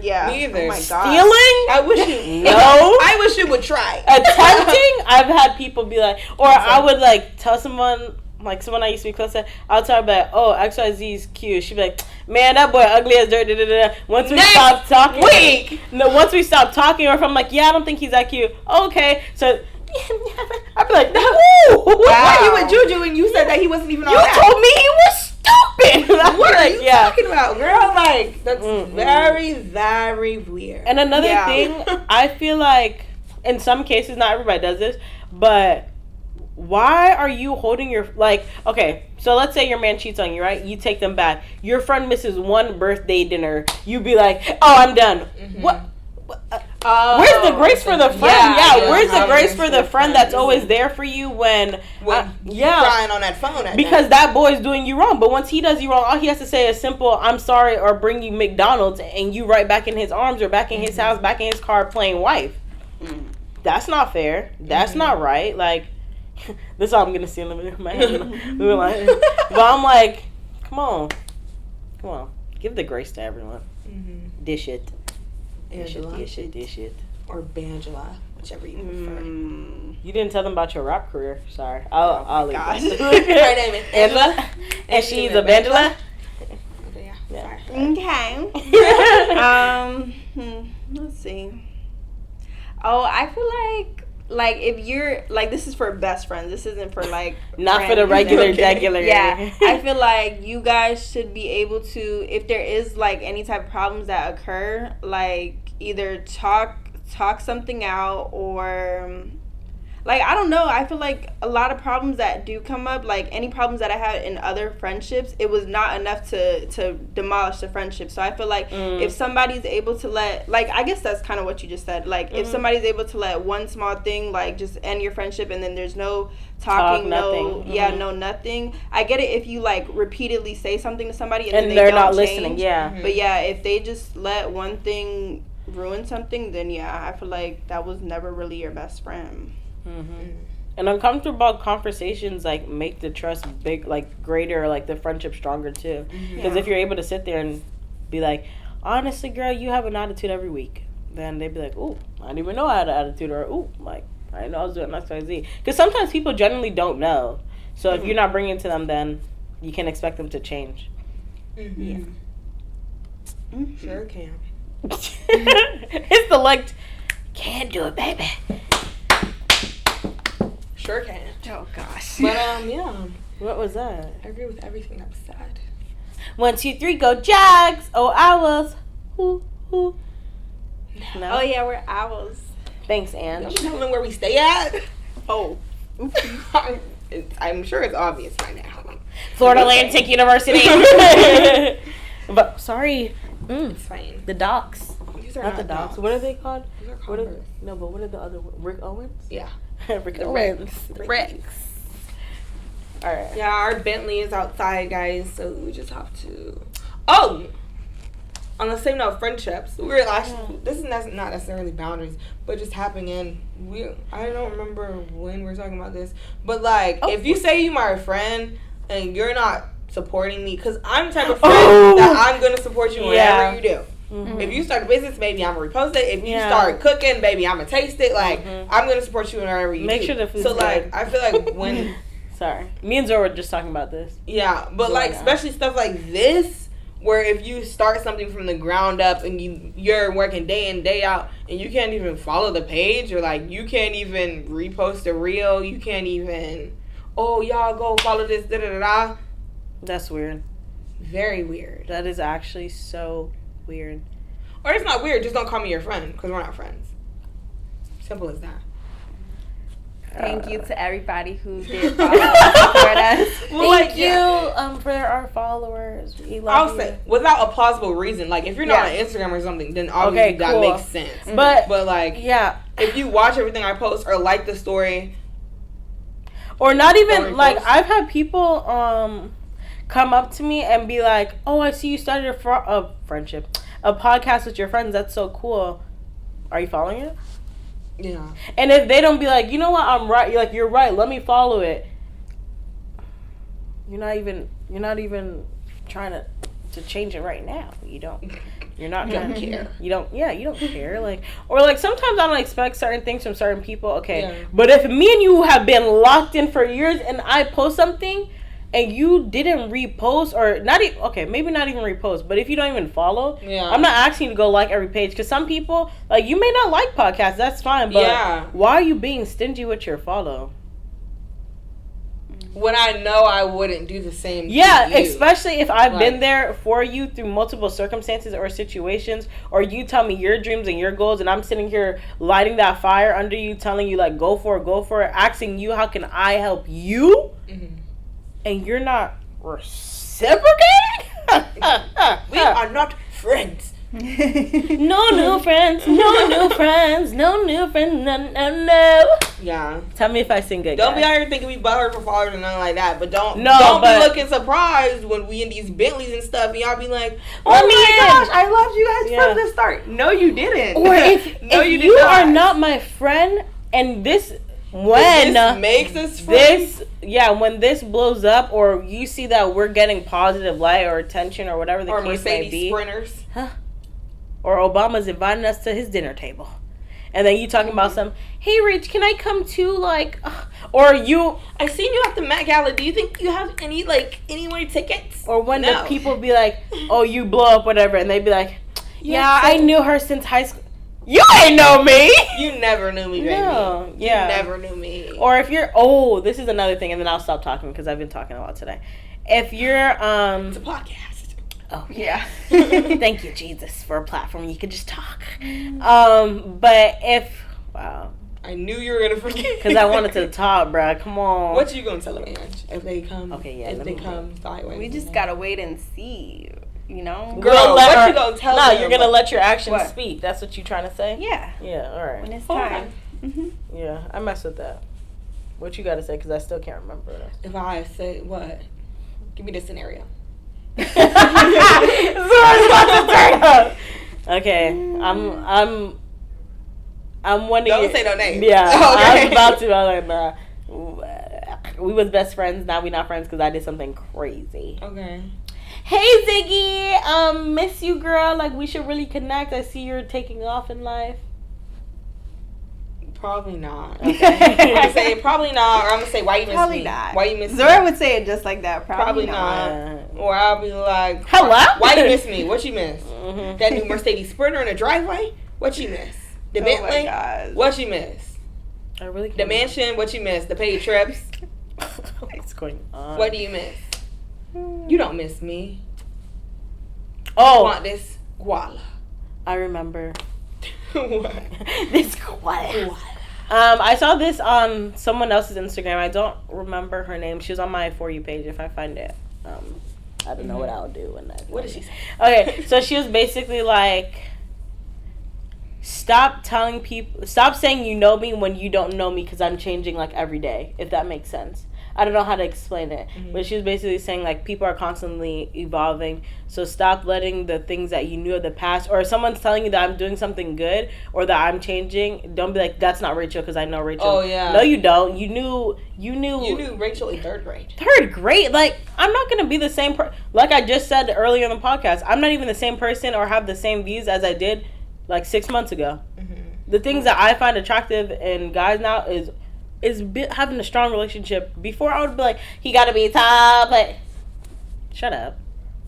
Yeah. Me either. Oh my god. Stealing? I wish you. No. I wish you would try. Attempting? I've had people be like, or I would like tell someone, like someone I used to be close to, I'll tell her about, oh, XYZ is cute. She'd be like, man, that boy ugly as dirt. Da, da, da. Once we stop talking. Once we stop talking, or if I'm like, yeah, I don't think he's that cute. Okay. So I'd be like, no. Why you with Juju and you said that he wasn't even on that? You told me he was stupid. What are you talking about, girl? Like, that's very, very weird. And another thing, I feel like in some cases, not everybody does this, but why are you holding your, like, okay, so let's say your man cheats on you, right? You take them back. Your friend misses one birthday dinner. You be like, oh, I'm done. What? Where's the grace for the friend? Where's the grace for the friend that's always there for you when you're crying on that phone because that boy's doing you wrong. But once he does you wrong, all he has to say is simple, I'm sorry, or bring you McDonald's, and you right back in his arms or back in his house, back in his car playing wife. That's not fair. That's not right. Like, this is all I'm gonna see in my head. But I'm like, come on, give the grace to everyone. Dish it. Dish it. Or Bangela, whichever you prefer. You didn't tell them about your rap career. Sorry. I'll leave it. Her name is Angela. And she's a Bangela. Okay, yeah. Okay. Let's see. Oh, I feel like if you're like, this is for best friends. This isn't for like not friends. for the regular. Yeah, I feel like you guys should be able to, if there is like any type of problems that occur, like either talk something out, or like, I don't know, I feel like a lot of problems that do come up, like any problems that I had in other friendships, it was not enough to demolish the friendship. So I feel like if somebody's able to let, like, I guess that's kind of what you just said, like if somebody's able to let one small thing like just end your friendship, and then there's no talking, nothing. I get it if you like repeatedly say something to somebody and then they're not listening. But if they just let one thing ruin something, then I feel like that was never really your best friend. And uncomfortable conversations like make the trust big, like greater, like the friendship stronger too. Because if you're able to sit there and be like, honestly, girl, you have an attitude every week, then they'd be like, ooh, I didn't even know I had an attitude, or ooh, like I didn't know I was doing XYZ. Because sometimes people genuinely don't know. So if you're not bringing it to them, then you can expect them to change. Sure can. It's the like, can't do it, baby. Sure can. Oh gosh. But what was that? I agree with everything that was said. 1, 2, 3, go Jags! Oh, owls. Who? No? Oh yeah, we're owls. Thanks, Ange. Don't tell them where we stay at. Oh. I'm sure it's obvious by now. Florida Atlantic University. But sorry. It's fine. The docks. These are not the docks. What are they called? These are what are the other Rick Owens? Yeah. Rick Owens. The Rex. All right. Yeah, our Bentley is outside, guys, so we just have to. Oh, on the same note, friendships. We're actually this is not necessarily boundaries, but just tapping in. I don't remember when we were talking about this, but like if you say you my friend and you're not supporting me, because I'm the type of friend that I'm gonna support you whatever you do. Mm-hmm. If you start a business, maybe I'm gonna repost it. If you start cooking, baby, I'm gonna taste it. Like I'm gonna support you wherever you make do. sure the food's so like good. I feel like when sorry, me and Zora were just talking about this. Yeah, but like especially stuff like this, where if you start something from the ground up and you're working day in day out and you can't even follow the page, or like you can't even repost a reel, you can't even y'all go follow this da. That's weird. Very weird. That is actually so weird. Or it's not weird, just don't call me your friend, because we're not friends. Simple as that. Thank you to everybody who did follow us, support us. Thank you for our followers. We love I'll say, without a plausible reason, like if you're not on Instagram or something, then obviously that makes sense. But like, if you watch everything I post or like the story, or not even like I've had people come up to me and be like, "Oh, I see you started a friendship, a podcast with your friends. That's so cool. Are you following it?" Yeah. And if they don't be like, you know what, I'm right. You're like, you're right. Let me follow it. You're not even trying to change it right now. You're not trying to care. You don't care. Like, or like sometimes I don't expect certain things from certain people. Okay. Yeah. But if me and you have been locked in for years and I post something and you didn't repost, or not even, okay, maybe not even repost, but if you don't even follow, I'm not asking you to go like every page, because some people, like, you may not like podcasts, that's fine, but why are you being stingy with your follow? When I know I wouldn't do the same to you. Especially if I've been there for you through multiple circumstances or situations, or you tell me your dreams and your goals, and I'm sitting here lighting that fire under you, telling you, like, go for it, asking you, how can I help you? Mm-hmm. And you're not reciprocating? We are not friends. No new friends. No new friends. No. Yeah. Tell me if I sing good. Don't be out here thinking we butthurt for followers and nothing like that. But don't be looking surprised when we in these Bentleys and stuff and y'all be like, oh my gosh, I loved you guys from the start. No, you didn't. Or if you are not my friend and this... When this makes us friends. When this blows up, or you see that we're getting positive light or attention or whatever the case may be, sprinters, or Obama's inviting us to his dinner table, and then you talking about some, hey Rich, can I come too? Like, or you, I seen you at the Met Gala. Do you think you have any more tickets? Or when the people be like, oh, you blow up, whatever, and they be like, I knew her since high school. You ain't know me. You never knew me, baby. No, you never knew me. Or if you're, this is another thing, and then I'll stop talking because I've been talking a lot today. If you're, it's a podcast. Oh yeah. Thank you, Jesus, for a platform you could just talk. But if, wow. I knew you were gonna forget. Because I wanted to talk, bruh. Come on. What you gonna tell them, Ange? If they come? Okay, yeah. If they come sideways, we just gotta wait and see. You know, girl, what you gonna tell them? No, you're gonna let your actions speak. That's what you trying to say? Yeah. Yeah. All right. When it's time. Mm-hmm. Yeah, I mess with that. What you gotta say? Because I still can't remember. If I say what? Give me the scenario. Zora's about to turn up. Okay, I'm one of you. Don't say no name. Yeah, okay. I was about to. I was like, nah. We was best friends. Now we not friends because I did something crazy. Okay. Hey Ziggy, miss you, girl. Like, we should really connect. I see you're taking off in life. Probably not. Okay. I'm gonna say probably not, or I'm gonna say why you miss probably me. Not. Why you miss Zora me? would say it just like that. Probably not. Or I'll be like, hello. Why you miss me? What you miss? Mm-hmm. That new Mercedes Sprinter in the driveway? What you miss? The Bentley? What you miss? I really can't. The mansion? What you miss? The paid trips? What's going on? What do you miss? You don't miss me. Oh. You want this guala. I remember. What? This guala. I saw this on someone else's Instagram. I don't remember her name. She was on my For You page. If I find it, I don't know what I'll do when that. What did she say? Okay, so she was basically like, stop saying you know me when you don't know me, because I'm changing like every day, if that makes sense. I don't know how to explain it, but she was basically saying, like, people are constantly evolving, so stop letting the things that you knew of the past, or if someone's telling you that I'm doing something good or that I'm changing, don't be like, that's not Rachel because I know Rachel. Oh, yeah. No, you don't. You knew Rachel in 3rd grade. 3rd grade? Like, I'm not going to be the same like I just said earlier in the podcast, I'm not even the same person or have the same views as I did, like, 6 months ago. The things that I find attractive in guys now is having a strong relationship. Before I would be like, he gotta be tall, but shut up.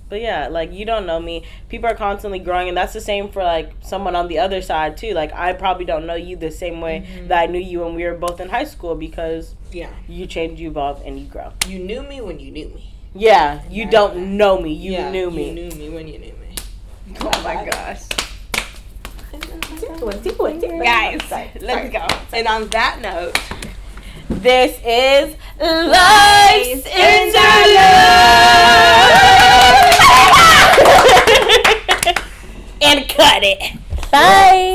But yeah, like, you don't know me. People are constantly growing, and that's the same for, like, someone on the other side too. Like, I probably don't know you the same way that I knew you when we were both in high school, because you change, you evolve, and you grow. You knew me when you knew me. Yeah, you don't know me. You knew me. You knew me when you knew me. Oh my gosh. Do it. Guys, let's go. And on that note, this is Life's Interlude. And cut it. Bye.